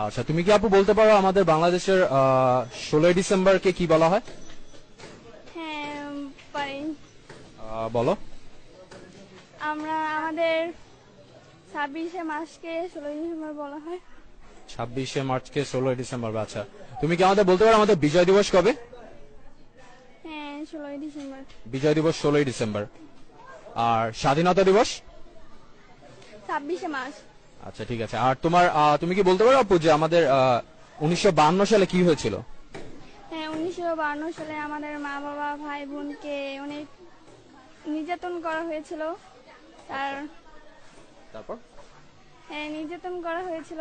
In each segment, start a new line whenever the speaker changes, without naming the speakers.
আচ্ছা, তুমি কি আপু বলতে পারো আমাদের বাংলাদেশের 16ই ডিসেম্বরকে কি বলা হয়?
হ্যাঁ, পারি।
বলো।
আমরা আমাদের 26শে মার্চকে 16ই ডিসেম্বর বলা হয়।
26শে মার্চকে 16ই ডিসেম্বর, আচ্ছা। তুমি কি আমাদের বলতে পারো আমাদের বিজয় দিবস কবে?
হ্যাঁ, 16ই ডিসেম্বর।
বিজয় দিবস 16ই ডিসেম্বর। আর স্বাধীনতা দিবস?
26শে মার্চ।
আচ্ছা, ঠিক আছে। আর তুমি কি বলতে পারো আপু যে আমাদের 1952 সালে কি হয়েছিল?
হ্যাঁ, 1952 সালে আমাদের মা বাবা ভাই বোনকে অনেক নির্যাতন করা হয়েছিল। তার
তারপর?
হ্যাঁ, নির্যাতন করা হয়েছিল।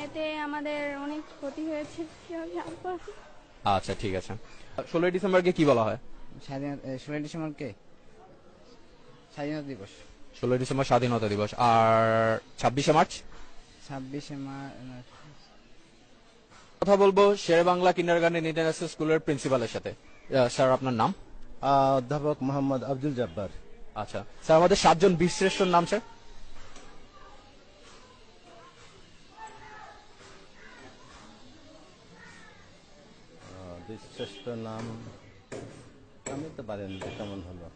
এতে আমাদের অনেক ক্ষতি হয়েছে।
আচ্ছা, ঠিক আছে। 16ই ডিসেম্বরকে কি বলা হয়?
16ই ডিসেম্বরকে স্বাধীনতা দিবস।
16ই ডিসেম্বর স্বাধীনতা দিবস। আর 26শে মার্চ?
26শে মার্চ
কথা বলবো শেরে বাংলা কিন্ডারগার্টেন ইন্টারন্যাশনাল স্কুলের প্রিন্সিপালের সাথে। স্যার, আপনার নাম?
অধ্যাপক মোহাম্মদ আব্দুল জব্বার।
আচ্ছা স্যার, আমাদের 7জন বীরশ্রেষ্ঠর নাম স্যার?
বিশ্রেষ্ঠ নাম আমি তো পারেন, কেমন হলো?